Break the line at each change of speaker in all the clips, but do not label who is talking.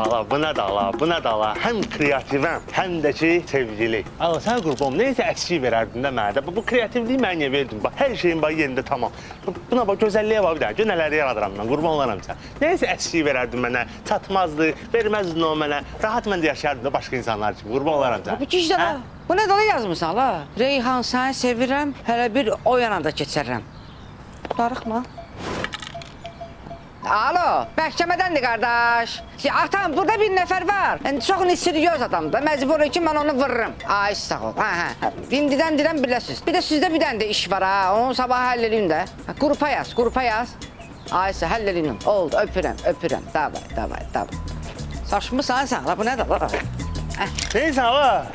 Ala, bu nə da ala, bu nə da ala. Həm kreativəm, həm də ki, sevgili. Ala, sən qurbanım, neysə əksik verərdin də mənə də. Bu kreativliyi mən niyə verdin? Bax, hər şeyin bax yerində tamam. Buna bax, gözəlliyə bax bir dənə. Gör nələri yaradıram mən, qurban olaram sən. Neysə əksik verərdin mənə, çatmazdı, verməzdin o mənə. Rahat mən də yaşayardım da başqa insanlar kimi, qurban olaram sən.
Bu gicdə la. Bu nə dala yazmısan la? Reyhan, səni sevirəm, hələ bir o yana da keçərəm. Darıxma. Alo, məhkəmədəndir qardaş. Atam, burada bir nəfər var. Çox nisiriyoz adamdır. Məcbur ki, mən onu vururum. Ay, sağ ol. İndidən dirəm biləsiniz. Bir də sizdə bir dənə də iş var ha. Onu sabah həll edeyim də. Qrupa yaz, qrupa yaz. Ay, həll edeyim. Oldu, öpürəm, öpürəm. Davay. Saçmısan sən, la bu nədir la?
Neysə ala.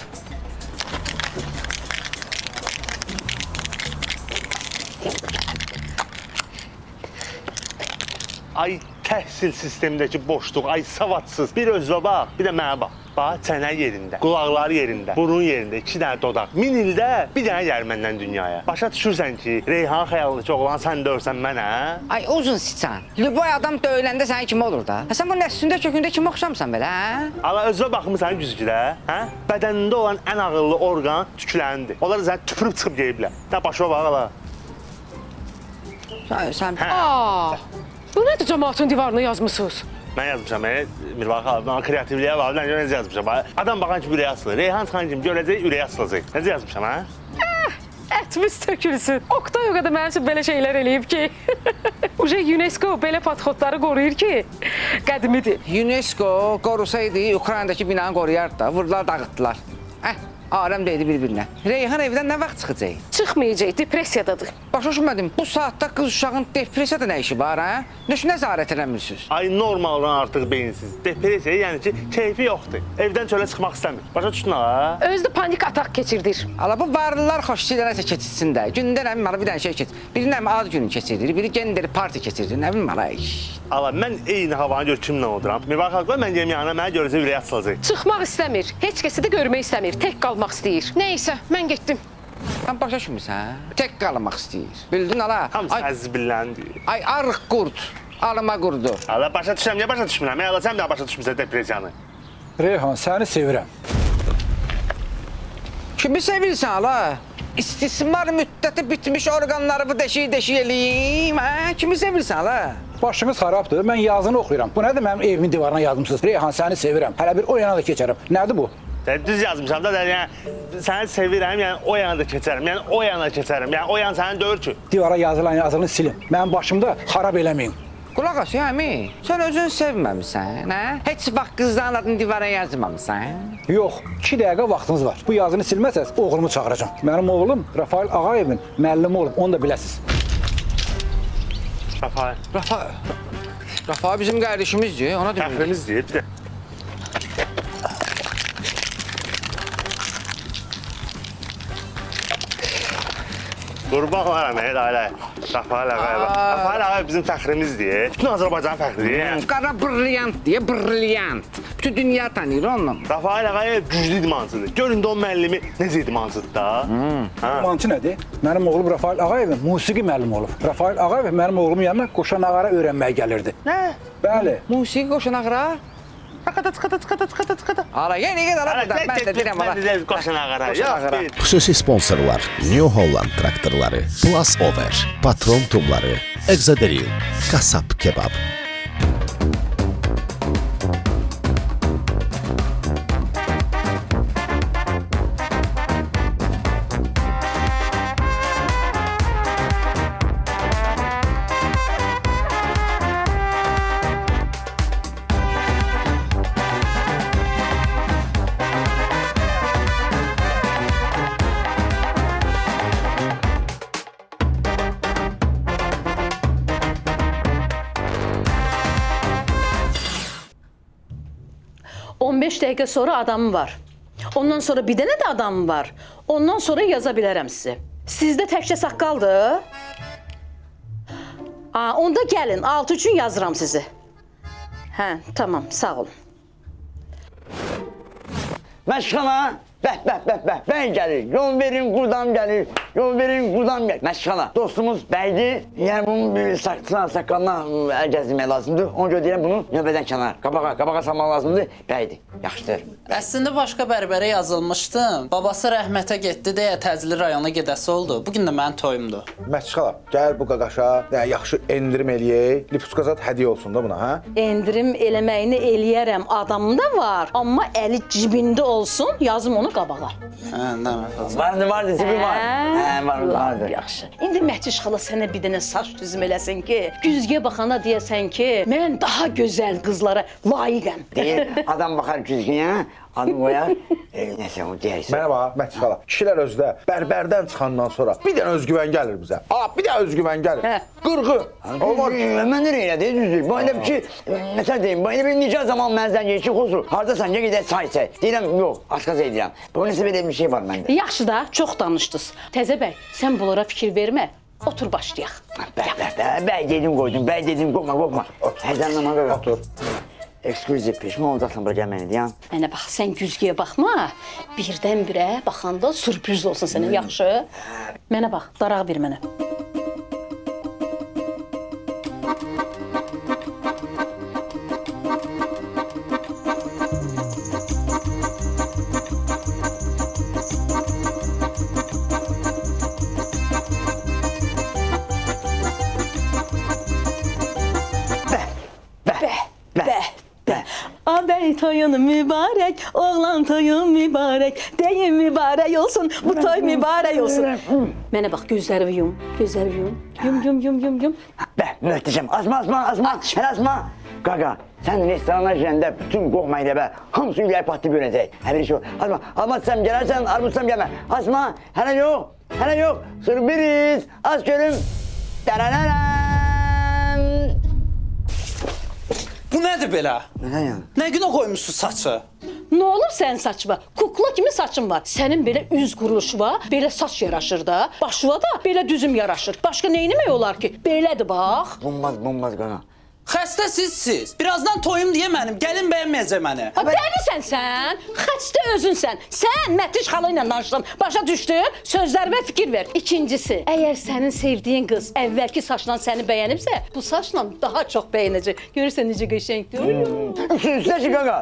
Ay təhsil sistemindəki boşluq, ay savadsız. Bir özünə bax, bir də mənə bax. Bax, çənə yerində, qulaqları yerində, burun yerində, 2 dənə dodaq. 1000 ildə bir dənə gəlir məndən dünyaya. Başa düşürsən ki, Reyhan xəyalındakı oğlan sən dörsən mənə?
Ay uzun siçan. Lüboy adam döyüləndə sənin kimi olur da. Sən bunun əslində kökündə kimi oxşamsan belə, hə?
Ala özünə baxmısan güzgüdə, hə? Bədənində olan ən ağıllı orqan tüklərindir. Onlar da səni tüpürüb çıxıb geyiblər. Sən başına bax ala.
Sən...
Bu nədir cəmaatın divarına yazmısınız?
Mən yazmışam, Mirvax xanım, kreativliyə var, necə yazmışam. Adam baxan kimi ürəyə asılır, Reyhan çıxan kimi görəcək, ürəyə asılacaq. Necə yazmışam, hə?
Ətimiz tökülsün. Oktay o qədər mənim üçün belə şeylər eləyib ki. Uje UNESCO belə patxotları qoruyur ki, qədimidir.
UNESCO qorusaydı, Ukraynadakı binanı qoruyardı da, vurdular, dağıtdılar. Aləm deydi bir-birinə. Reyhan evdən nə vaxt çıxacaq?
Çıxmayacaq, depressiyadadır.
Başa düşmədim, bu saatda qız uşağın depressiyada nə işi var, hə? Nəzarət eləmirsiniz?
Ay normaldan artıq beyinsiz. Depressiya, yəni ki, keyfi yoxdur. Evdən çölə çıxmaq istəmir. Başa düşdün ha?
Özü də panik atak keçirdir.
Ala bu varlılar xoşçuyla nəsə keçirsin də. Gündə nə bilim, bir dənə şey keçir. Biri nə bilim, ad günü keçirdir, biri gender parti keçirdir, nə bilim, ala iş.
Ala, mən eyni havanı gör kimlə oduram. Mirvax xanım, qoy mən yemək yanına, mənə görəcək ürəyə asılacaq.
Çıxmaq istəmir, heç kəsi də görmək istəmir, tək qalmaq istəyir. Nəysə, mən getdim.
Sən başa düşmürsən? Tək qalmaq istəyir. Bildin ala?
Hamısı əzbilləndir.
Ay arıq qurd, alıma qurdu.
Ala, başa düşürəm, niyə başa düşmürəm? Ala, sən də başa düşmürsən depressiyanı.
Reyhan, səni sevirəm.
Kimi sevirsən ala? İstismar müddəti bitmiş orqanlarımı deşik-deşik eləyim, hə? Kimi sevirsən ala?
Başınız xarabdır, mən yazını oxuyuram. Bu nədir mənim evimin divarına yazmışsınız? Reyhan, səni sevirəm. Hələ bir o yana da keçərəm. Nədir bu?
Düz yazmışam da, yəni səni sevirəm, yəni o yana da keçərəm, yəni o yana keçərəm, yəni o yan səni döyür ki.
Divara yazılan yazını silin. Mənim başımda xarab eləməyin.
Qulaq as, əmi, sən özünü sevməmisən, hə? Heç vaxt qızların adını divara yazmamısan?
Yox, 2 dəqiqə vaxtınız var. Bu yazını silməsəz, oğlumu çağıracam. Mənim oğlum Rafael Ağayevin müəllimi olub, onu da biləsiniz.
Rafael bizim qardaşımızdır, ona demək.
Fəxrimiz deyir, bir də. Qurban olaram, ailə. Rafael Ağayev. Rafael Ağayev bizim fəxrimizdir. Bütün Azərbaycanın fəxridir.
Qara brilliant deyə, brilliant. Bütün dünya tanıyır onunla.
Rafael Ağayev güclü idmancıdır. Görün də o müəllimi necə idmancıdır da.
İdmancı nədir? Mənim oğlum Rafael Ağayevin musiqi müəllimi olub. Rafael Ağayev mənim oğlumun yanına qoşa nağara öyrənməyə gəlirdi.
Nə?
Bəli.
Musiqi qoşan ağra.
Çıxıda.
Ala, yenə gəl ala buradan. Mən də deyirəm ala.
Mən də qoşan ağara. Yox,
Xüsusi sponsorlar New Holland traktorları, Plus Over, Patron tumları, Exoderil, Kasap Kebab.
dəqiqə sonra adamım var. Ondan sonra bir dənə də adamım var. Ondan sonra yaza bilərəm sizi. Sizdə təkcə saqqaldır. Onda gəlin, 6 üçün yazıram sizi. Hə, tamam, sağ olun.
Məşxana, Bəy gəlir. Yol verin, qurdam gəlir. Yol verin, qurdam gəlir. Məşğala. Dostumuz bəydir. Yəni bunun saqqalına əl gəzdirmək lazımdır. Ona görə deyirəm bunu növbədən kənar. Qabağa salmaq lazımdır. Bəydir. Yaxşıdır.
Əslində başqa bərbərə yazılmışdım. Babası rəhmətə getdi deyə Təzli rayona gedəsi oldu. Bugün də mənim toyumdur.
Məşqala, gəl bu qaqaşa, yaxşı endirim eləyək. Lipuskazat hədiyyə olsun da buna, hə?
Endirim eləməyini eləyərəm. Adam da var. Amma əli cibində olsun, yazım onu qabağa.
Hə, nə məfəz.
Vardı, zibi var. Hə, vardı.
Yaxşı. İndi Məhtiş xala sənə bir dənə saç düzüm eləsin ki, güzgüyə baxanda deyəsən ki, mən daha gözəl qızlara layiqəm.
Deyir, adam baxar güzgüyə, adı qoyar. Nəsə, o deyərsən.
Mənə bax, Məşqala, kişilər özdə bərbərdən çıxandan sonra bir dənə özgüvən gəlir bizə. Bir dənə özgüvən gəlir.
Hə.
Qırğı. Olmaz.
Mən nereye elədi, düzdür. Bu elə bir ki, məsəl deyim, bu elə bir nicə zaman mənzən gedir ki, xosur. Haradasan, ya gedək çay içək. Deyirəm, yox, aşkaz edirəm. Bu nəsə belə bir şey var məndə.
Yaxşı da, çox danışdınız. Təzə bəy, sən bunlara fikir vermə. Otur başlayaq.
Bəy dedim qoydum, bəy dedim qorxma. Həzənləmə qaqaq.
Otur.
Ekskluziv peşman olacaqsan bura gəlməni deyən.
Mənə bax, sən güzgüyə baxma. Birdən-birə baxanda sürpriz olsun sənə, yaxşı? Mənə bax, daraq ver mənə. Abəy toyun mübarək, oğlan toyun mübarək, deyin mübarək olsun, bu toy mübarək olsun. Mənə bax, gözlərimi yum, gözlərimi yum. Yum.
Möhtəşəm, azma. Hələ azma. Qaqa, sən restorana girəndə bütün qoxmayı da bə, hamısı ürək patlı görəcək. Hələ şey azma. Alma tsam gələrsən, armuzsam gəlmə. Azma, hələ yox. Sürpriz, az görüm.
Bu nədir belə?
Nə yəni?
Nə günə qoymuşsun saçı?
Nə olub sənin saçıma? Kukla kimi saçın var. Sənin belə üz quruluşu var, belə saç yaraşır da. Başına da belə düzüm yaraşır. Başqa nə etmək olar ki? Belədir bax.
Bombaz qaqa.
Xəstə siz. Birazdan toyum deyə mənim. Gəlin bəyənməyəcək məni.
Dəlisən sən, xəstə özünsən. Sən Məhtiş xala ilə danışdın, başa düşdün? Sözlərimə fikir ver. İkincisi, əgər sənin sevdiyin qız əvvəlki saçla səni bəyənibsə, bu saçla daha çox bəyənəcək. Görürsən necə qəşəngdir?
Üstə ki qaqa,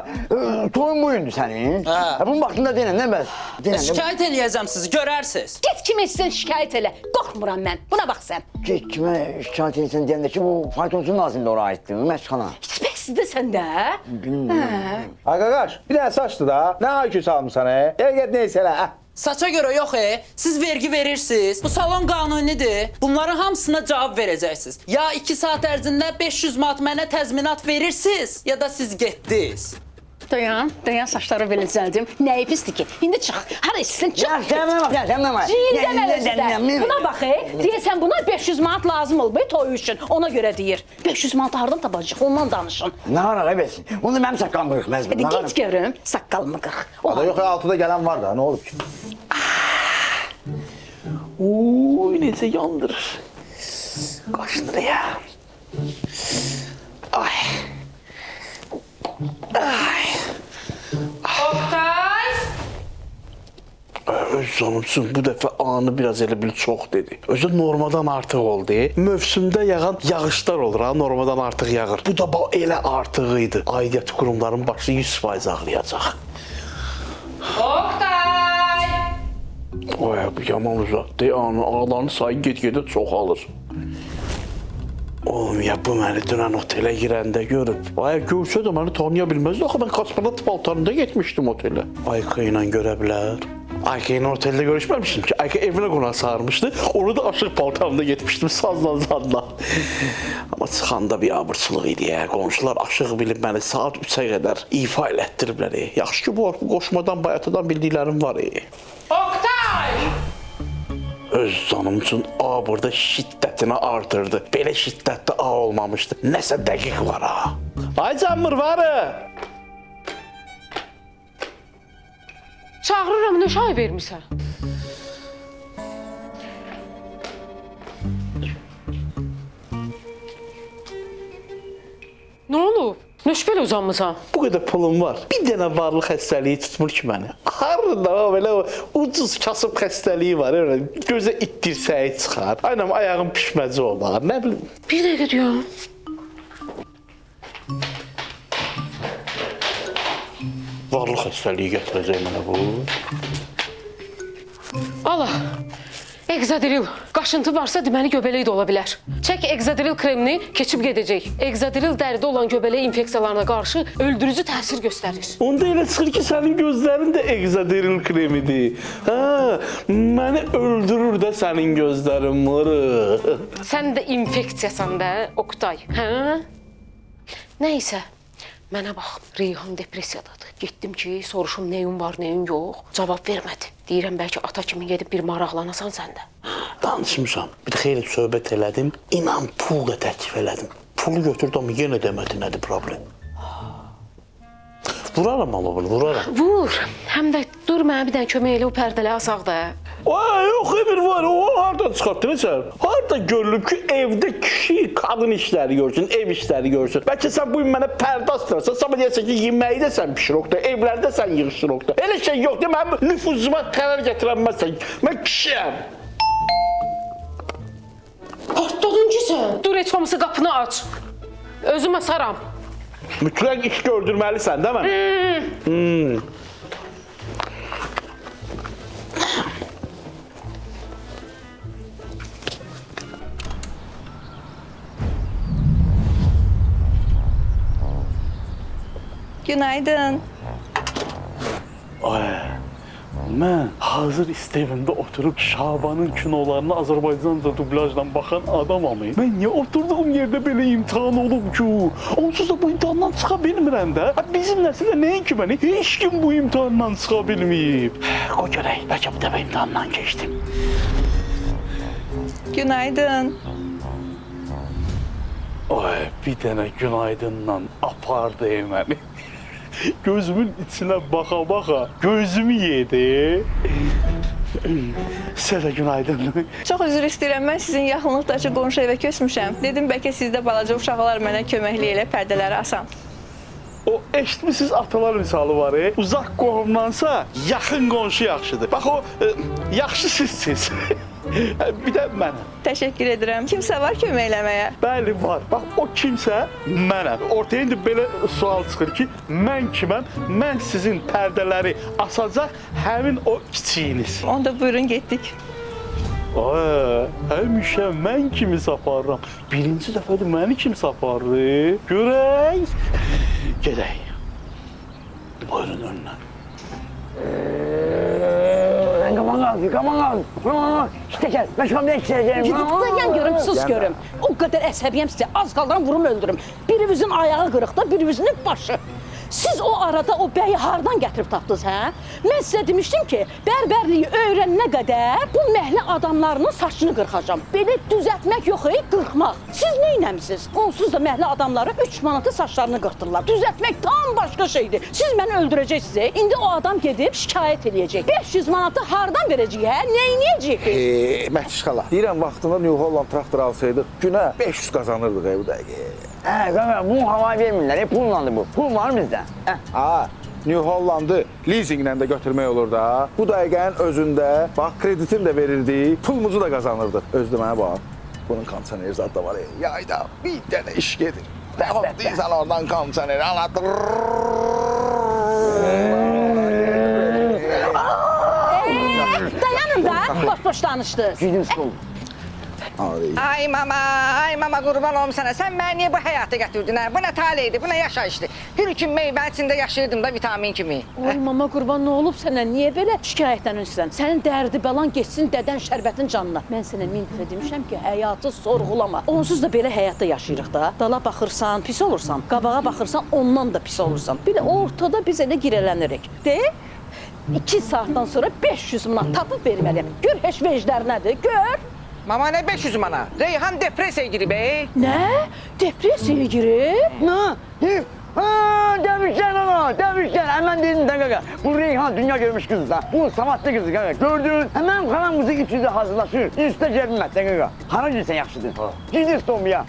toyun bugündür sənin. Bunun vaxtında deyilən, nə bəs?
Şikayət eləyəcəm sizi, görərsiniz.
Get kim etsən şikayət elə. Qorxmuram mən. Buna bax sən.
Get kimə şikayət edirsən deyəndə ki, bu faytonçu Nazimdə ora aiddir, Məşqala.
Bəs sizdə sən də?
Ay qaqaş, bir dənə saçdı da. Nə haykü salmısan, Get neysə elə,
Saça görə yox, siz vergi verirsiniz. Bu salon qanunidir. Bunların hamısına cavab verəcəksiniz. Ya 2 saat ərzində 500 manat mənə təzminat verirsiniz, ya da siz getdiniz.
Dayan saçları belə düzəldim. Nəyi pisdir ki? İndi çıx. Hara istəsən çıx.
Sən
Cildəmə. Buna bax, deyəsən buna 500 manat lazım olub toy üçün. Ona görə deyir. 500 manat hardan tapacaq? Ondan danışın.
Nə var əbəsin? Onu mənim saqqalımı qırxməz.
Hadi get görüm, saqqalımı qırx.
Ada yox, altıda gələn var da, nə olub ki? Uy, necə yandırır. Qaşınır ya. Ay.
Oktay!
Öz canımsın bu dəfə anı biraz elə bil çox dedi. Özü normadan artıq oldu. Mövsümdə yağan yağışlar olur ha, normadan artıq yağır. Bu da elə artığı idi. Aidiyyəti qurumların başı 100% ağlayacaq.
Oktay!
Oy, bu yaman uzatdı. Ağların sayı get-gedə çoxalır. Oğlum ya bu məni dünən otelə girəndə görüb. Ay görsə də məni tanıya bilməzdi. Axı mən kosmonavt paltarında getmişdim otelə. Ayka ilə görə bilər. Ayka ilə oteldə görüşməmişdim ki. Ayka evinə qonaq çağırmışdı. Onu da aşıq paltarında getmişdim sazla zadla. Amma çıxanda bir abırçılıq idi ya. Qonşular aşıq bilib məni saat 3-ə qədər ifa elətdiriblər. Yaxşı ki bu qoşmadan bayatadan bildiklərim var.
Oktay!
Öz canım üçün A burada şiddətini artırdı. Belə şiddətli A olmamışdı. Nəsə dəqiq var ha. Ay canmır varı.
Çağırıram, nə çay vermisən? Nə olub? Nə Nə şübhələ uzanmısan?
Bu qədər pulum var. Bir dənə varlıq xəstəliyi tutmur ki məni. Harda belə ucuz kasıb xəstəliyi var. Öyle gözə itdirsəyi çıxar. Aynən ayağım pişməci olar. Nə bilim.
Bir dəqiqə deyəm.
Varlıq xəstəliyi gətirəcək mənə bu.
Allah. Exadril. Qaşıntı varsa deməli göbələk də ola bilər. Çək Exadril kremini, keçib gedəcək. Exadril dəridə olan göbələk infeksiyalarına qarşı öldürücü təsir göstərir.
Onda elə çıxır ki, sənin gözlərin də Exadril kremidir. Hə, məni öldürür də sənin gözlərin mırı.
Sən də infeksiyasan da, Oktay. Hə? Nəysə. Mənə bax, Reyhan depressiyadadır. Getdim ki, soruşum neyim var, neyim yox. Cavab vermədi. Deyirəm, bəlkə ata kimi gedib bir maraqlanasan sən də.
Danışmışam. Bir xeyli söhbət elədim. İnan pul da təklif elədim. Pulu götürdü amma yenə demədi nədir problem. Vuraram amma bunu, vuraram.
Vur. Həm də dur mənə bir dənə kömək elə o pərdələri asaq da.
Yox, Emir var. O hardan çıxartdın sən? Harda görülüb ki, evdə kişi qadın işləri görsün, ev işləri görsün. Bəlkə sən bu gün mənə pərdə astırırsan, sabah deyəsən ki, yeməyi də sən pişir oqda, evlərdə sən yığışır oqda. Elə şey yoxdur, mənim nüfuzuma qərar gətirənməzsən. Mən kişiyəm.
Partladın ki sən. Dur, heç olmasa qapını aç. Özüm asaram.
Mütləq iş gördürməlisən, də mən?
Günaydın.
Mən hazır istevimdə oturub Şabanın kinolarına Azərbaycanca dublajla baxan adamam. Mən niyə oturduğum yerdə belə imtahan olub ki? Onsuz da bu imtahandan çıxa bilmirəm də. Bizim nəsildə nəyin ki məni? Heç kim bu imtahandan çıxa bilməyib. Qoy görək, bəlkə bu dəfə imtahandan keçdim.
Günaydın.
Bir dənə günaydınla apardı məni. Gözümün içinə baxa-baxa gözümü yedi. Sizə də günaydın.
Çox üzr istəyirəm, mən sizin yaxınlıqdakı qonşu evə köçmüşəm. Dedim, bəlkə sizdə balaca uşaqlar mənə köməklik elə pərdələri asan.
O eşitmişsiniz atalar misalı var. Uzaq qohumdansa yaxın qonşu yaxşıdır. Bax o yaxşı sizsiniz. Bir də mənəm.
Təşəkkür edirəm. Kimsə var kömək eləməyə?
Bəli, var. Bax, o kimsə mənəm. Ortaya indi belə sual çıxır ki, mən kiməm? Mən sizin pərdələri asacaq həmin o kiçiyiniz.
Onda buyurun, getdik.
Həmişə mən kimi saparıram. Birinci dəfədir məni kim saparır? Görək. Gedək. Buyurun önünə.
Come on. İşte ben şu an ne isteyeceğim?
Gidip dayan görüm, sus görüm. O qədər əsəbiyəm sizə, az qaldıram vurum öldürüm. Birimizin ayağı qırıqda, birimizin başı. Siz o arada o bəyi hardan gətirib tapdınız, hə? Mən sizə demişdim ki, bərbərliyi öyrənənə qədər bu məhlə adamlarının saçını qırxacam. Belə düzəltmək yox, qırxmaq. Siz nə eləmisiniz? Onsuz da məhlə adamları 3 manatı saçlarını qırxdırırlar. Düzəltmək tam başqa şeydir. Siz məni öldürəcəksiniz. İndi o adam gedib şikayət eləyəcək. 500 manatı hardan verəcək, hə? Nə eləyəcək?
Məhtiş xala, deyirəm vaxtında New Holland traktor alsaydıq, günə 500 qazanırdıq bu dəqiqə.
Qaqa, bu havayı vermirlər, pullandı bu. Pul var bizdə.
New Hollandı leasinglə də götürmək olur da. Bu dəqiqənin özündə, bax, kreditin də verirdi, pulumuzu da qazanırdıq. Özdə mənə bax, bunun kondisioneri zad da var. Yayda bir dənə iş gedir. Tamam, deyirsən oradan kondisioneri anlatır.
Dayanın da, boş-boş danışdınız.
Gücün sol.
Ay mama qurban olum sənə. Sən məni niyə bu həyata gətirdin? Bu nə taleydi, bu nə yaşayışdı? Gül kimi meyvənin içində yaşayırdım da vitamin kimi.
Oy mama qurban, nə olub sənə? Niyə belə şikayətlənirsən? Sənin dərdi bəlan getsin dədən şərbətin canına. Mən sənə min dəfə demişəm ki, həyatı sorğulama. Onsuz da belə həyatda yaşayırıq da. Dala baxırsan, pis olursan. Qabağa baxırsan, ondan da pis olursan. Bir də ortada biz elə girələnirik. De? 2 saatdan sonra 500 manat tapıb verməliyəm. Gör heç vecdər nədir? Gör.
Mama nə 500 mana? Reyhan depressiyaya girib,
Nə? Depressiyaya girib?
Nə? Demişken ona, demişken. Hemen dedim de gaga. Bu Reyhan dünya görmüş kız da. Bu samatlı kızı gaga. Gördün. Hemen kalan kızı içinde hazırlaşır. Üstə cebimət de gaga. Hara girsən yaxşıdır. Gidir Tomya.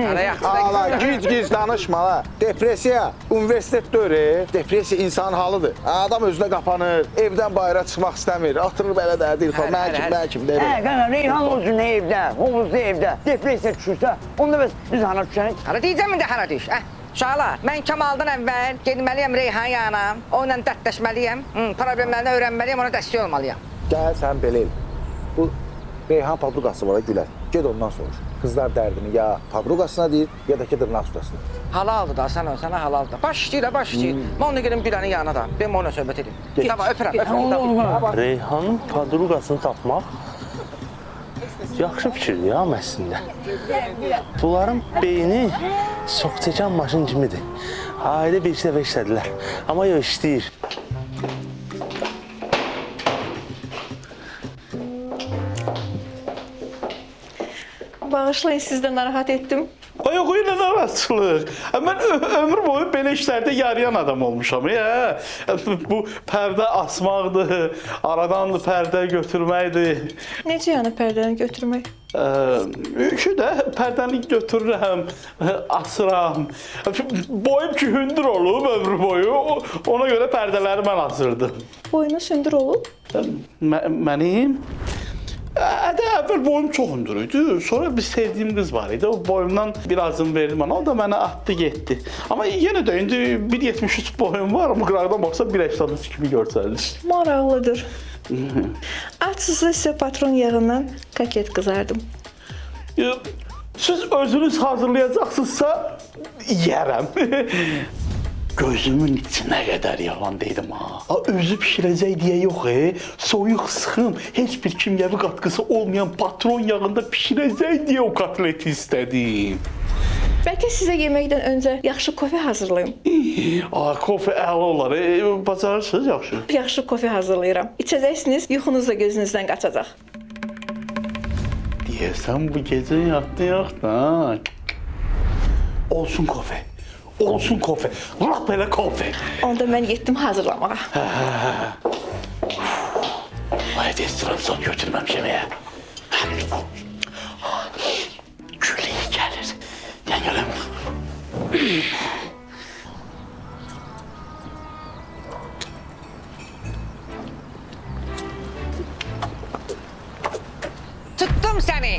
Hara yaxşı da
Ala,
güzel.
giz danışma la. Depresiya, universitet dövrü, depresiya insanın halıdır. Adam özünə qapanır, evdən bayıra çıxmaq istəmir, atırır belə də, deyir falan, mən kim, deyir.
Gaga, Reyhan olsun ne evdə, hovuzda evdə. Depresiya düşürsə, onda biz hana düşərik.
Hara deyəcəm indi hara düş. Uşaqlar, mən Kamaldan əvvəl getməliyəm Reyhan yanına. Onunla dərdləşməliyəm. Problemlərini öyrənməliyəm, ona dəstək olmalıyam.
Gəl sən belə el. Bu Reyhan pabrikası var, Gülər. Ged ondan soruş. Qızlar dərdini ya pabrikasına deyir, ya da ki dırnaq ustasına.
Halaldır da, sənə halaldır. Başlayır, başlayır. Mən onu gedim Gülənin yanına da. Ben onunla söhbət edeyim. Tamam, öpürəm.
Reyhanın padruqasını tapmaq yaxşı fikirdir ya əslində. Bunların beyni çox çəkən maşın kimidir. Ayda bir iki dəfə işlədilər. Amma yox, işləyir.
Bağışlayın, sizdə narahat etdim.
Ay yox, elə narahatçılıq. Mən ömür boyu belə işlərdə yarayan adam olmuşam. Bu pərdə asmaqdır, aradan pərdə götürməkdir.
Necə yəni pərdəni götürmək?
Ki də pərdəni götürürəm, asıram. Boyum ki hündür olub ömrü boyu, ona görə pərdələri mən asırdım.
Boyunuz hündür olub?
Mənim? Əvvəl boyum çox hündür idi. Sonra bir sevdiyim qız var idi. O boyumdan birazını verdi mənə. O da mənə atdı, getdi. Amma yenə də indi 1.73 boyum var. Amma qıraqdan baxsa 1.83 kimi görsəlir.
Maraqlıdır. Açsızda isə patron yağından kotlet qızardım.
Siz özünüz hazırlayacaqsınızsa yeyərəm. Gözümün içinə qədər yalan dedim ha. Özü pişirəcək deyə yox, soyuq sıxım, heç bir kimyəvi qatqısı olmayan patron yağında pişirəcək deyə o kotleti istədim.
Bəlkə sizə yeməkdən öncə yaxşı kofe hazırlayım.
Kofe əla olar, bacarırsınız yaxşı.
Yaxşı kofe hazırlayıram. İçəcəksiniz, yuxunuz da gözünüzdən qaçacaq.
Deyəsən bu gecə yatdı yoxda. Olsun kofe. Olsun kofe. Lap belə kofe.
Onda mən getdim hazırlamağa.
Ay, restoran zat götürməmişəm ya. Gül iyi gəlir. Yengələm.
Tuttum səni.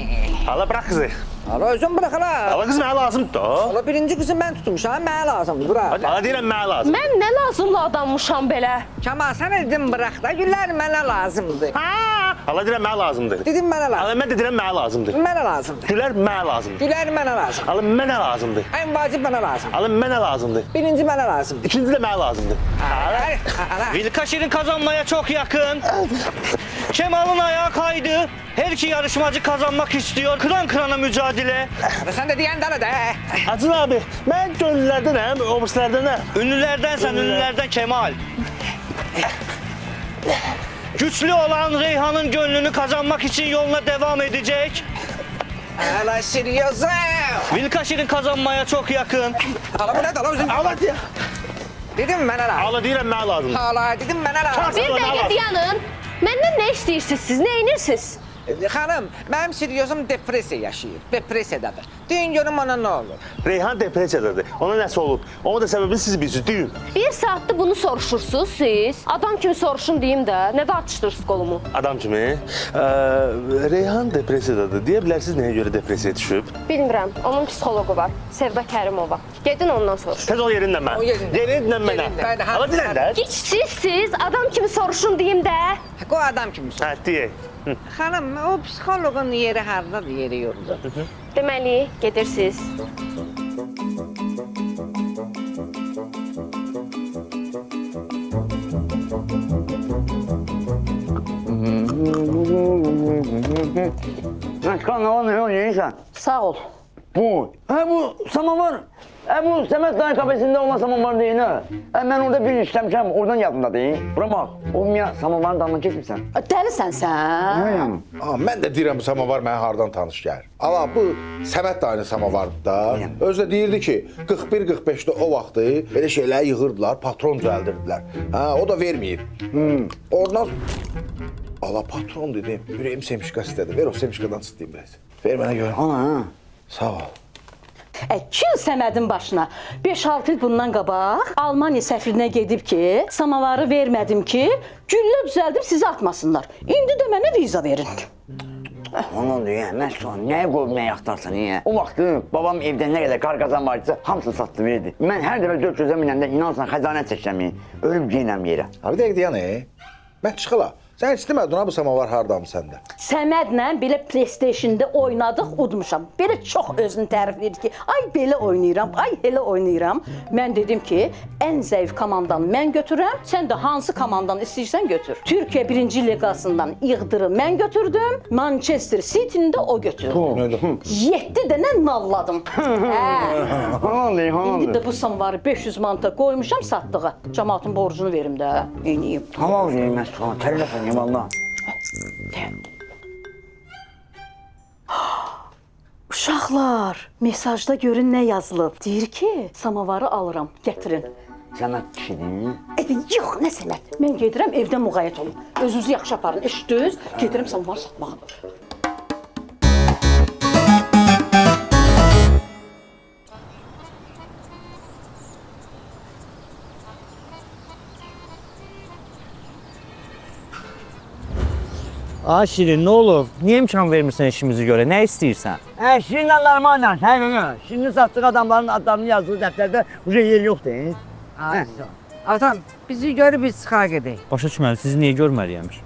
Hala, bırak kızı.
Hala, özün bırak hala.
Hala, kız mənə lazımdır da.
Hala, birinci qızı mən tutmuşam, mənə lazımdır, bırak.
Hala, deyirəm mənə lazım.
Mən nə lazımlı adammışam belə?
Kamal, sən dedim bırak da, Güllər mənə lazımdır.
Hala, deyirəm mənə lazımdır.
Dedim mənə lazım.
Hala, mən də deyirəm mənə lazımdır.
Mənə lazımdır.
Gülər mənə lazımdır.
Güllər mənə lazım.
Hala, mənə lazımdır.
Ən vacib mənə lazım.
Hala, mənə lazımdır.
Birinci mənə lazımdır.
İkinci də mənə lazımdır.
Hala.
Vilkaşir'in kazanmaya çok yakın. Kemal'ın ayağı kaydı. Her iki yarışmacı kazanmak istiyor. Kıran kırana mücadele.
Sən də deyən dana da.
Acın abi, mən gönüllərdənəm, obrislərdənəm.
Ünlülerdensen ünlülerden Kemal. Güçlü olan Reyhan'ın gönlünü kazanmak için yoluna devam edecek.
Hala, seriyoso.
Vilkaşir'in kazanmaya çok yakın.
Hala, bu ne dala özün?
Hala, deyəm.
Dedim mənə lazım.
Hala, deyirəm mənə lazımdır.
Hala, dedim mənə lazım.
Bir dəqiqə dayanın. Məndən nə istəyirsiniz siz? Nə edirsiniz?
Xanım, mənim seriozum depresiya yaşayır. Depresiyadadır. Deyin görüm ona nə olur.
Reyhan depresiyadadır. Ona nəsə olub. Ona da səbəbini siz bilirsiniz, deyin.
Bir saatdır bunu soruşursunuz siz. Adam kimi soruşun deyim də. Nə də atışdırsınız kolumu?
Adam kimi. Reyhan depresiyadadır. Deyə bilərsiniz nəyə görə depresiyaya düşüb?
Bilmirəm. Onun psixoloqu var. Sevda Kərimova. Gedin ondan soruşun.
Tez ol yerindən mən.
O yerindən.
Yerindən mənə.
Yerindən.
Hala, deyirəm də.
İçsizsiz. Adam kimi soruşun deyim də.
O adam kimi.
Hə, deyək.
Xanım, o psixoloqun yeri hardadır, yeri yolda.
Deməli, gedirsiniz.
Naçkan, ne var, ne yiyirsən?
Sağ ol.
Bu. Bu samavar. Bu Səməd dayı kafesində olan samavar deyil ha. Mən orada bir işləmişəm, oradan yadımda deyil. Bura bax, o samavarın dalına keçmirsən.
Dəlisən sən?
Mən də deyirəm bu samavar mənə hardan tanış gəlir. Ala bu Səməd dayının samavarıdır da. Özü də deyirdi ki, 41-45-də o vaxtı belə şeyləri yığırdılar, patron düzəldirdilər. O da verməyib. Oradan ala patron dedim, ürəyim semişka istədi. Ver o semişkadan çıtlayım biraz. Ver mənə görüm.
Ana.
Sağ ol.
Kül Səmədin başına 5-6 il bundan qabaq Almaniya səfirinə gedib ki, samavarı vermədim ki, güllə düzəldib sizi atmasınlar. İndi də mənə viza verin.
Ana deyəm, mən şu an nəyə qoymayı axtarsan, niyə? O vaxtı babam evdə nə qədər qar qazan vardısa, hamısını satdı verdi. Mən hər dəfə 4 gözə minəndə inansan xəzanə çəkəcəm, ölüb geynəm yerə.
Bir dəqiqə deyən, mən çıxıla. Sən istəmədin ha bu samavar hardan səndə?
Səmədlə belə PlayStation-da oynadıq, udmuşam. Belə çox özünü tərif edir ki, ay belə oynayıram, ay elə oynayıram. Mən dedim ki, ən zəif komandanı mən götürürəm, sən də hansı komandanı istəyirsən götür. Türkiyə 1-ci liqasından İğdırı mən götürdüm, Manchester City-ni də o götürdü. 7 dənə nalladım. İndi də bu samavarı 500 manata qoymuşam satdığa. Cəmaatın borcunu verim də, eləyim.
Tamam deyim, mən şu an tərləsən. Vallahi.
Uşaqlar, mesajda görün nə yazılıb. Deyir ki, samavarı alıram, gətirin.
Səməd kişidir.
Yox, nə Səməd? Mən gedirəm, evdən müğayyət olun. Özünüzü yaxşı aparın, eşitdiniz? Gedirəm samavarı satmağa.
Ay Şirin, nə olur? Niyə imkan vermirsən işimizi görə? Nə istəyirsən?
Şirinlə normal, Şirini satdıq adamların adlarını yazdığı dəftərdə uca yer yoxdur.
Atam, bizi görüb biz çıxar gedək.
Başa düşməli, sizi niyə görməliyəmiş?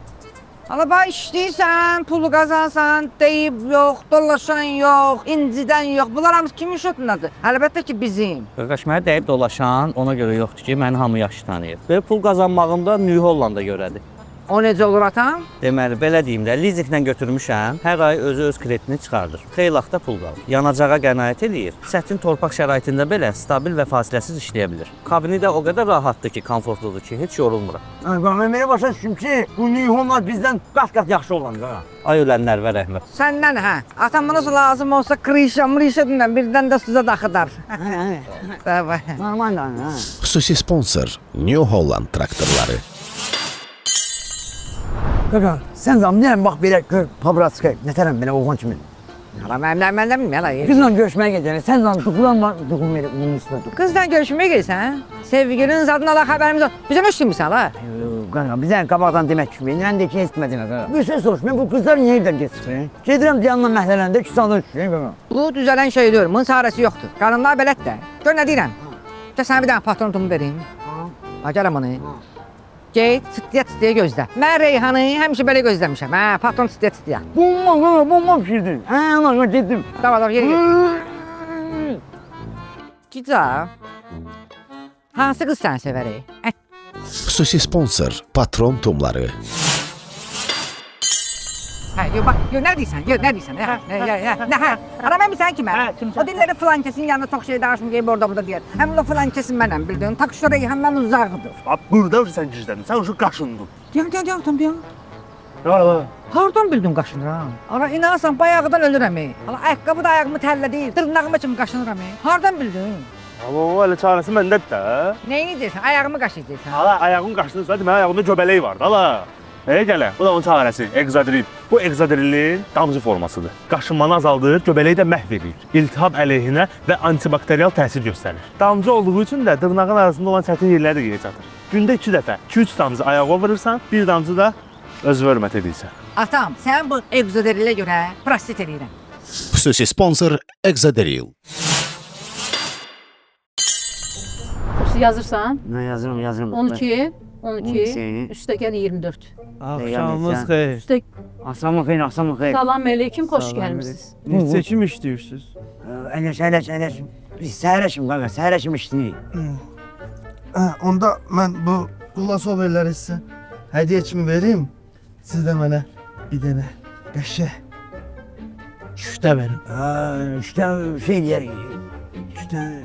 Ala bax işləyirsən, pulu qazansan, deyib yox, dolaşan yox, incidən yox. Bunlar hamısı kimin şotundadır? Əlbəttə ki bizim.
Qardaş, mənə deyib dolaşan ona görə yoxdur ki, məni hamı yaxşı tanıyır. Belə pul qazanmağımda New Hollanda görədir.
O necə olur atam?
Deməli, belə deyim də, lizinqlə götürmüşəm, hər ay özü öz kreditini çıxardır. Xeyli vaxtda pul qalır. Yanacağa qənaət eləyir. Çətin torpaq şəraitində belə stabil və fasiləsiz işləyə bilir. Kabini də o qədər rahatdır ki, komfortludur ki, heç yorulmuram.
Mən mənə başa düşdüm ki, bu Nihonlar bizdən qat-qat yaxşı olanlar.
Ay ölənlər və rəhmət.
Səndən hə. Atam bana lazım olsa krişa, mrişa dinlə birdən də suza daxıdar.
Normal lan.
Xüsusi sponsor New Holland traktorları.
Qaqa, sən zamlayarım, bax belə gör, pabrat çıxayım, nətərəm belə oğlan kimi.
Hala məndən bilməyəm.
Qızla görüşməyə gedəcək, sən zan duqulanma, duqum verir, bunun üstünə duq.
Qızla görüşməyə gelsən, sevgilinin zadına da xəbərimiz var. Bizə nə işləyirsən hala?
Qaqa, bizə qabaqdan demək kimi, mən də ki, istəmədim qaqa. Bir şey soruş, mən bu qızlar niyə evdən geçsin? Gedirəm diyanla məhlələrində 2 saldan düşürəm qaqa.
Bu düzələn şey deyil, bunun çarəsi yoxdur. Qadınlar belət də. Gör nə deyirəm? Gəl sənə bir dənə patron verim. Ha, gələm onu. Get, çıtlıya gözlə. Mən Reyhanı həmişə belə gözləmişəm. Hə, patron çıtlıya.
Bomba pişirdin. Hə, ana, getdim.
Tamam, yeri get. Gica. Hansı qız sən sevərik?
Xüsusi sponsor Patron Tumları.
Hə, bax, nə deyirsən? Hə, ara mən bilsən kimə? O dilləri filan kesin yanında çox şey danışım deyib orada deyər. Həm o filan kesin mənəm bildin. Takışda Reyhandan uzaqdır.
Burada sən gizlədin, sən uşaq qaşındın.
Deyəm. Hardan bildin qaşınıram? Ara inansan bayağıdan ölürəm. Ala ayaqqabı da ayağımı təllədi. Dırnağıma kimi qaşınıram. Hardan bildin?
Amma o elə çarəsi məndədir də.
Neyini deyirsən? Ayağımı qaşıyacaqsan.
Hala ayağın qaşınırsa deməli ayağında göbələk var da hala. Gələ, bu da onun çarəsi, Exadril. Bu Exadrilin damcı formasıdır. Qaşınmanı azaldır, göbələyi də məhv edir. İltihab əleyhinə və antibakterial təsir göstərir. Damcı olduğu üçün də dırnağın arasında olan çətin yerləri də yerə çatır. Gündə 2 dəfə, 2-3 damcı ayağa vurursan, bir damcı da özünə hörmət edirsən.
Atam, sən bu Exadrilə görə prostit edirəm.
Xüsusi sponsor Exadril.
Yazırsan?
Nə yazırım.
12, üstə gəl 24.
Axşamınız xeyir.
Axşamın xeyir.
Salam əleykum, xoş gəlmisiniz.
Neçə kim işləyirsiniz?
Əyləş. Biz səhərəşim qaqa, səhərəşim işləyik.
Onda mən bu Ulasoverləri sizə hədiyyə kimi vereyim. Siz də mənə bir dənə qəşə. Şüşte verin.
İşte şey diyer. İşte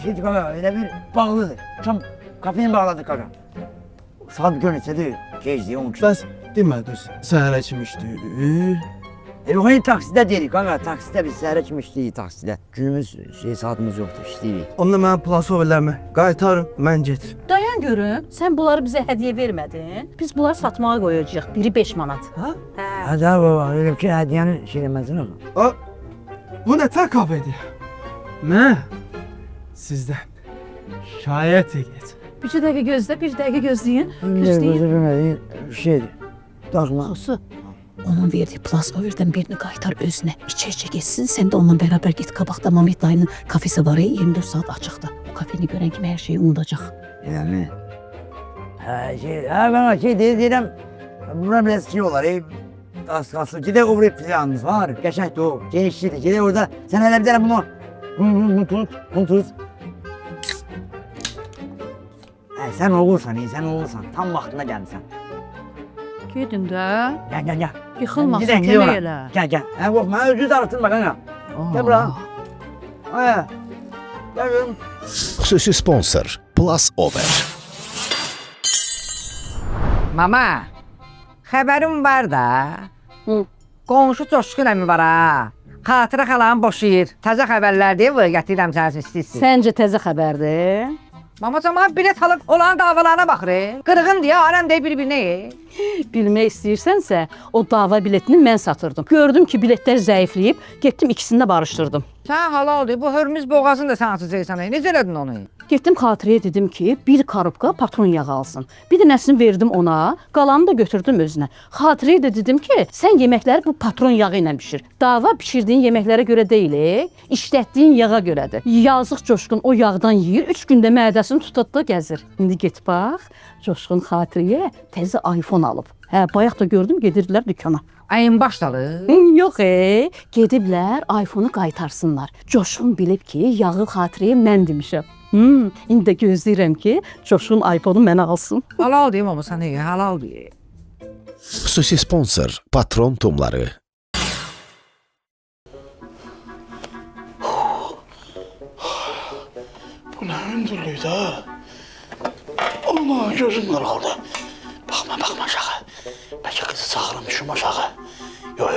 şey kaka öyle bir bağlıdır. Tam kafayı bağladı kaka. Saat görünse gec diye onun için.
Bəs demədiniz səhərə kimi işləyir.
Hayır takside dedik kaka. Takside biz səhərə kimi işləyirik takside. Günümüz saatimiz yoktur işləyirik.
Onda mənim plasoverlərimi qaytarın, mən getir.
Dayan görüm, sən bunları bizə hədiyyə vermədin. Biz bunları satmağa qoyacağıq. Biri 5 manat.
Ha?
Hadi baba öyle bir şey hediyenin şey demezsin oğlum.
O, bu nə təqabədir? Mən sizdən şayət eget.
Bir dəqiqə gözlə, bir dəqiqə gözləyin.
Gözlemediğin şeydir. Takma.
Su. Onun verdiyi plastoverdən birini qaytar özünə. İçə-içə geçsin, sən də onunla bərabər git. Qabaqda Mamet dayının kafesi var, 24 saat açıqda. O kafeni görən kimi hər şeyi unudacaq.
Yani. Ben şey deyirəm. Buna biraz şey olar. Az kalsın. Gide o buraya planımız var. Geçen o. Gençliği. Gide orada. Sen hele bir tane bunu tut. Sen olursan iyi, sen olursan. Tam vaxtında gelmişsən.
Gedin də.
Gel.
Yıxılmasın,
Gidelim,
kömək
ora.
elə.
Gel. Bak, bana özü darıtın bak ana. Gel buraya. Gel görüm.
Xüsusi sponsor Plus Over.
Mama, xəbərim var da. Qonşu Coşqun əmi var ha. Xatirə xalanı boşayır. Təzə xəbərlər deyə vır gətirirəm sənin istəyirsən.
Səncə təzə xəbərdir?
Mama cəmaat bilet alıb olan davalarına baxır. Qırğın deyə aram deyə bir-birinə.
Bilmək istəyirsənsə, o dava biletini mən satırdım. Gördüm ki, biletlər zəifləyib, getdim ikisini də barışdırdım.
Sən halal de, bu Hörmüz boğazını da sən açacaqsan. Necə elədin onu?
Getdim xatirəyə dedim ki, bir karobka patron yağı alsın. Bir dənəsini verdim ona, qalanını da götürdüm özünə. Xatirəyə də dedim ki, sən yeməkləri bu patron yağı ilə bişir. Dava bişirdiyin yeməklərə görə deyil, işlətdiyin yağa görədir. Yazıq Coşqun o yağdan yeyir, 3 gündə mədəsini tutdu gəzir. İndi get bax, Coşqun xatirəyə təzə iPhone alıb. Hə, bayaq da gördüm, gedirdilər dükana.
Ayın başladı.
Yox, gediblər iPhone-u qaytarsınlar. Coşqun bilib ki, yağı xatirəyə mən demişəm. İndi də gözləyirəm ki, Coşqun iPhone-u mənə alsın.
Halal deyim ama sən halal deyim.
Xüsusi sponsor Patron Tumları.
Bu nə hündürlükdə ha? Ana, gözüm qaraldı. Baxma aşağı. Bəlkə qızı çağırım, düşüm aşağı. Yo.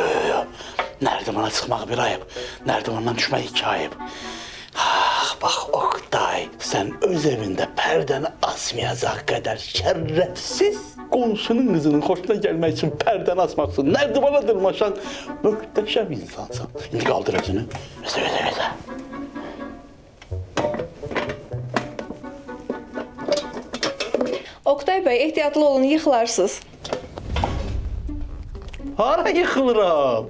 Nərdivana çıxmaq bir ayıb. Nərdivandan düşmək 2 ayıb. Bax Oktay, sən öz evində pərdəni asmayacaq qədər şərəfsiz qonşunun qızının xoşuna gəlmək üçün pərdəni asmaqsın. Nərdivana dırmaşan möhtəşəm insansan. İndi qaldır özünü. Gözlə.
Oktay bəy, ehtiyatlı olun, yıxılarsınız.
Hara yıxılıram?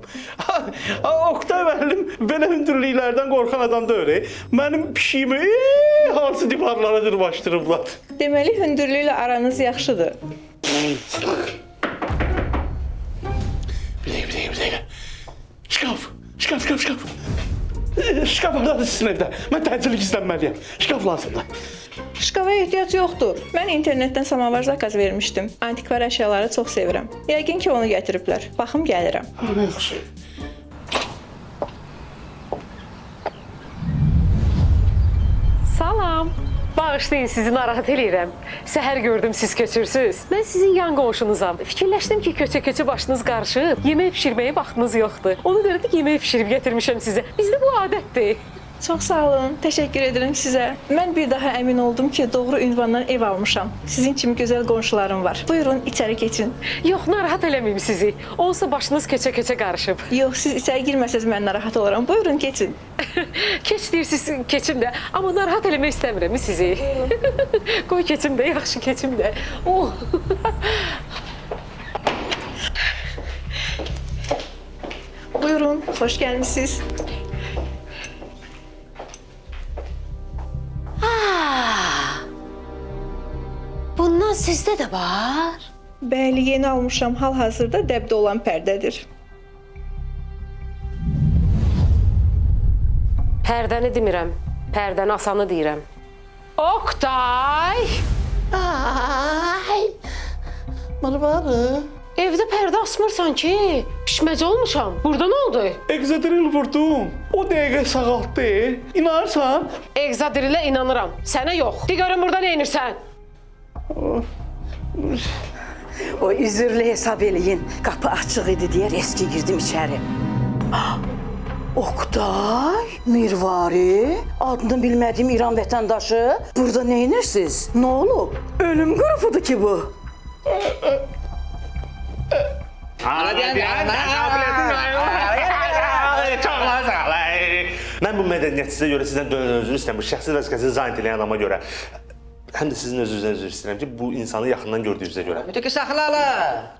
Oktay müəllim belə hündürlüklərdən qorxan adam deyil. Mənim pişiyimi hansı divarlara dırmaşdırıblar.
Deməli, hündürlüklə aranız yaxşıdır.
Bir dəqiqə. Şkaf. Şkaf hardadır sizin evdə? Mən təcili gizlənməliyəm. Şkaf lazımdır.
Şkafa ehtiyac yoxdur. Mən internetdən samavar zakaz vermişdim. Antikvar əşyaları çox sevirəm. Yəqin ki, onu gətiriblər. Baxım, gəlirəm.
Nə yaxşı.
Salam. Bağışlayın, sizi narahat eləyirəm. Səhər gördüm siz köçürsüz. Mən sizin yan qonşunuzam. Fikirləşdim ki, köçə başınız qarışıb, yemək pişirməyə vaxtınız yoxdur. Ona görə də yemək pişirib gətirmişəm sizə. Bizdə bu adətdir.
Çox sağ olun, təşəkkür edirəm sizə. Mən bir daha əmin oldum ki, doğru ünvandan ev almışam. Sizin kimi gözəl qonşularım var. Buyurun, içəri keçin.
Yox, narahat eləməyim sizi. Olsa başınız köçə qarışıb.
Yox, siz içəri girməsəz mən narahat olaram. Buyurun, keçin.
Keç deyirsiz, keçim də. Amma narahat eləmək istəmirəm sizi. Qoy keçim də, yaxşı keçim də.
Buyurun, xoş gəlmisiniz.
Bundan sizdə də var.
Bəli, yeni almışam. Hal-hazırda dəbdə olan pərdədir.
Pərdəni demirəm, pərdəni asanı deyirəm. Oktay!
Mırvarı.
Evdə pərdə asmırsan ki, düşməcə olmuşam. Burada nə oldu?
Exadril vurdum. O dəqiqə sağaltdı. İnanırsan?
Exadrilə inanıram. Sənə yox. De görüm burada nə edirsən?
O üzürlü hesab eləyin. Qapı açıq idi deyə eski girdim içəri. Oktay, Mirvari, adını bilmədiyim İran vətəndaşı. Burada nə edirsiniz? Nə olub? Ölüm qrupudur ki bu.
Mən bu mədəniyyətsizə görə sizdən özür istəyirəm. Bu şəxsi vəzifəsini zayin edən adama görə. Həm də sizin özünüzdən üzr istəyirəm ki, bu insanı yaxından gördüyünüzə görə.
Öteki saxlalı.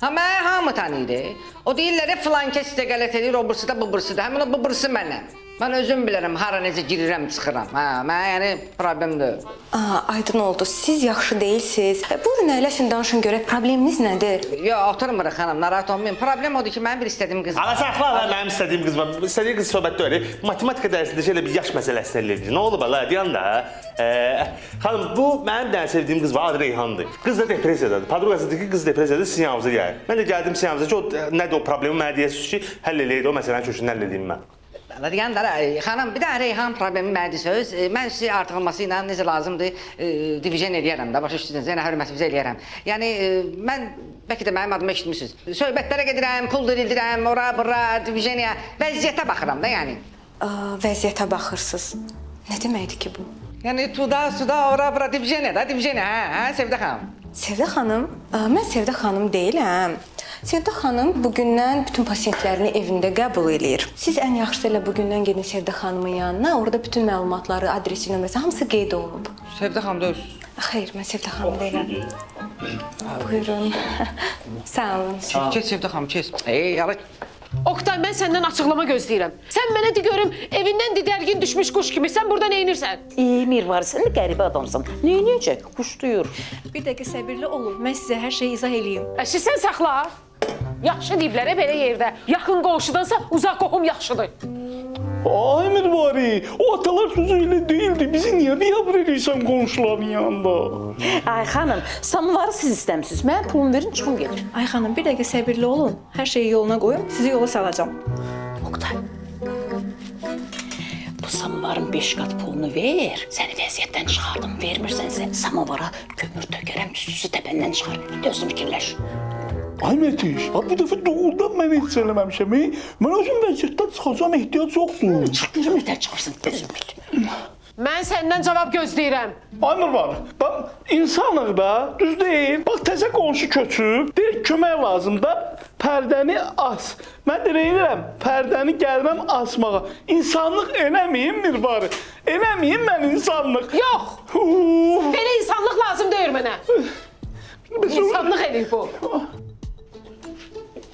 Mən hamı tanıydı. O deyirlər filan kəs sizə qələt edir, o birisi də bu birisi də. Həmin o bu birisi məndən. Mən özüm bilirəm hara necə girirəm, çıxıram. Mən yəni problem deyil.
Aydın oldu. Siz yaxşı deyilsiniz. Buyurun əyləşin danışın görək probleminiz nədir?
Yox, oturmuruq xanım, narahat olmayın. Problem odur ki, mənim bir istədiyim qız var.
Ala saxla, mənim istədiyim qız var. İstədiyim qız söhbət deyil. Matematika dərsində elə bir yaş məsələsi həll edilir. Nə olub ala, deyən də. Xanım, bu mənim də sevdiyim qız var, adı Reyhandır. Qız da depressiyadadır. Padruqası deyir ki, qız depressiyadadır, sizin yanınıza gəlir. Mən də gəldim sizin yanınıza ki, o nədir o problemi mənə deyəsiniz ki, həll eləyir, o məsələni kökündən həll edeyim mən.
Yəni də xanım, bir də Reyhan problemi məndir söz. Mən sizi artırılması ilə necə lazımdır divijen eləyərəm də, başa düşdünüz, yəni hörmətinizə eləyərəm. Yəni mən bəlkə də mənim adımı eşitmisiniz. Söhbətlərə gedirəm, pul dirildirəm, ora, bura, divijeniya, vəziyyətə baxıram da yəni.
Vəziyyətə baxırsınız. Nə deməkdir ki bu?
Yəni tuda, suda, ora, bura, divijeniya da, divijeniya, hə, Sevdə xanım.
Sevdə xanım, mən Sevdə xanım deyiləm. Sevdə xanım bugündən bütün pasiyentlərini evində qəbul eləyir. Siz ən yaxşısı elə bugündən gedin Sevdə xanımın yanına. Orada bütün məlumatları, adresi, nömrəsi hamısı qeyd olunub.
Sevdə xanım deyil.
Xeyr, mən Sevdə xanım deyiləm. Buyurun. Sağ olun.
Keç Sevdə xanım, keç. Yalı.
Oktay, mən səndən açıqlama gözləyirəm. Sən mənə de görüm, evindən didərgin düşmüş quş kimi. Sən burada nə edirsən?
Mirvari, sən də qəribə adamsan. Nə edəcək? Quş duyur.
Bir dəqiqə səbirli olun. Mən sizə hər şeyi izah eləyim.
Sən saxla. Yaxşı deyiblər belə yerdə. Yaxın qonşudansa uzaq qohum yaxşıdır.
Ay Mirvari, o atalar sözü elə değildi. Bizi niyə biabr edirsən qonşuların yanında?
Ay xanım, samovarı siz istəmisiniz. Mən pulumu verin, çıxım gedir.
Ay xanım, bir dəqiqə səbirli olun. Hər şeyi yoluna qoyum, sizi yola salacağam.
Oktay, bu samovarın 5 qat pulunu ver. Səni vəziyyətdən çıxardım, vermirsənsə samovara kömür tökərəm, üstüsü təpəndən çıxar. Gözüm fikirləş.
Ay Mətiş, bu dəfə doğrudan mən heç eləməmişəm. Mən özüm vəziyyətdən çıxacağım, ehtiyac yoxdur.
Çıx görüm, nətər çıxırsan, gözüm bil.
Mən səndən cavab gözləyirəm.
Ay Mirvari, bax, insanıq da, düz deyil. Bax, təzə qonşu köçüb, deyir kömək lazım da, pərdəni as. Mən də deyirəm, pərdəni gəlməm asmağa. İnsanlıq eləməyim Mirvari, eləməyim mən insanlıq.
Yox, belə insanlıq lazım deyir mənə. İnsanlıq eləyir bu.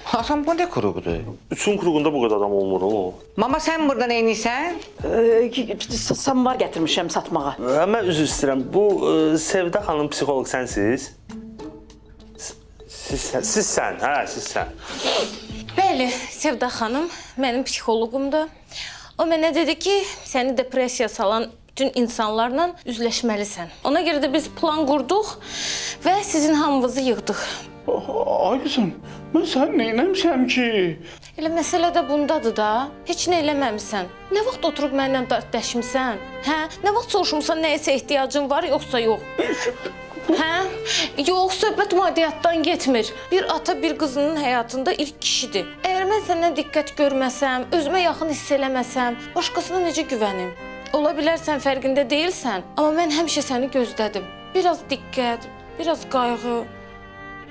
Hasan, bu nə kuruqdur?
Üçün kuruğunda bu qədər adam olmur o.
Mama, sən burada nə edirsən?
Samovar gətirmişəm satmağa.
Mən üzr istəyirəm. Bu Sevdə xanım psixoloq sənsiz? Sizsən, hə, sizsən.
Bəli, Sevdə xanım mənim psixoloqumdur. O mənə dedi ki, səni depressiya salan bütün insanlarla üzləşməlisən. Ona görə də biz plan qurduq və sizin hamınızı yığdıq.
Ay qızım, mən sən nə eləmişəm ki?
Elə məsələ də bundadır da. Heç nə eləməmisən. Nə vaxt oturub mənlə dərdləşmisən? Hə? Nə vaxt soruşmusan nəyəsə ehtiyacın var, yoxsa yox? Hə? Yox, söhbət maddiyyatdan getmir. Bir ata bir qızının həyatında ilk kişidir. Əgər mən səndən diqqət görməsəm, özümə yaxın hiss eləməsəm, başqasına necə güvənim? Ola bilər sən fərqində deyilsən, amma mən həmişə səni gözlədim. Biraz diqqət, biraz qayğı,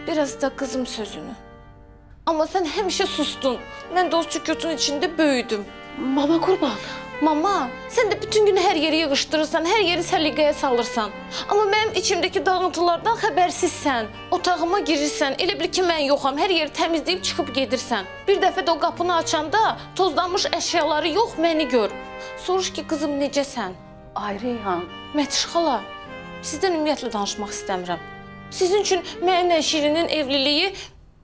biraz da qızım sözünü. Amma sən həmişə sustun. Mən də o sükutun içində böyüdüm.
Mama qurban.
Mama, sən də bütün günü hər yeri yığışdırırsan, hər yeri səliqəyə salırsan. Amma mənim içimdəki dağıntılardan xəbərsizsən. Otağıma girirsən, elə bil ki, mən yoxam. Hər yeri təmizləyib çıxıb gedirsən. Bir dəfə də o qapını açanda tozlanmış əşyaları yox, məni gör. Soruş ki, qızım, necəsən?
Ay Reyhan.
Mətiş xala, sizdən ümumiyyətlə danışmaq istəmirəm. Sizin üçün mənimlə Şirinin evliliyi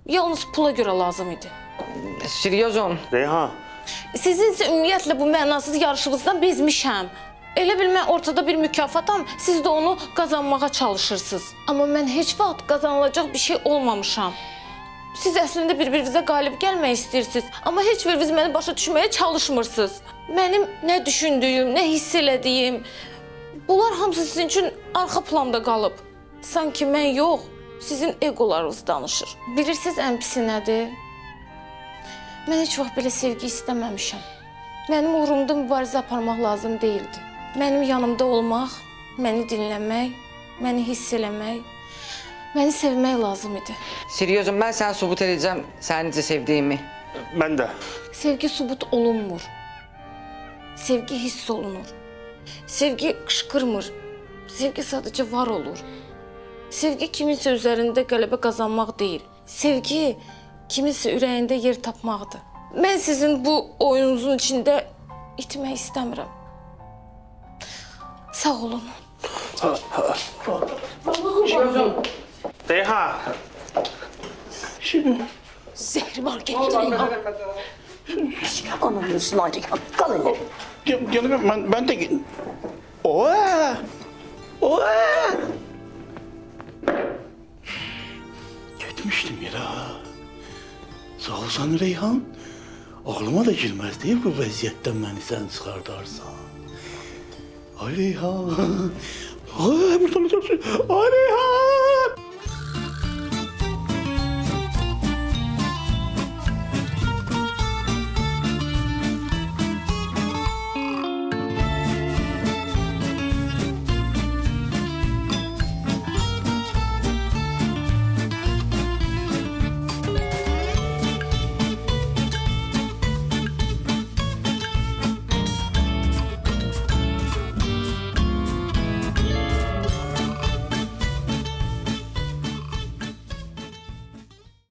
yalnız pula görə lazım idi.
Seriozum.
Reyhan.
Sizin isə ümumiyyətlə bu mənasız yarışınızdan bezmişəm. Elə bil mən ortada bir mükafatam, siz də onu qazanmağa çalışırsınız. Amma mən heç vaxt qazanılacaq bir şey olmamışam. Siz əslində bir-birinizə qalib gəlmək istəyirsiniz, amma heç biriniz məni başa düşməyə çalışmırsınız. Mənim nə düşündüyüm, nə hiss elədiyim, bunlar hamısı sizin üçün arxa planda qalıb. Sanki mən yox, sizin egolarınız danışır. Bilirsiniz ən pisi nədir? Mən heç vaxt belə sevgi istəməmişəm. Mənim uğrumda mübarizə aparmaq lazım deyildi. Mənim yanımda olmaq, məni dinləmək, məni hiss eləmək, məni sevmək lazım idi.
Seriozum, mən sənə sübut edəcəm səni necə sevdiyimi.
Mən də.
Sevgi sübut olunmur. Sevgi hiss olunur. Sevgi qışqırmır. Sevgi sadəcə var olur. Sevgi kiminsə üzərində qələbə qazanmaq deyil. Sevgi kiminsə ürəyində yer tapmaqdır. Mən sizin bu oyununuzun içində itmək istəmirəm. Sağ olun.
Reyhan.
Şimdi
Zehri var getir Reyhan. Ananın üstüne Reyhan. Kal hele.
canım ben de Oha! Oha! Gitmiştim ya. Sağ olsan Reyhan. Aklıma da girmez değil bu vəziyyətdən məni sən çıxardarsan. Ay Reyhan. Ay buradan Ay Reyhan.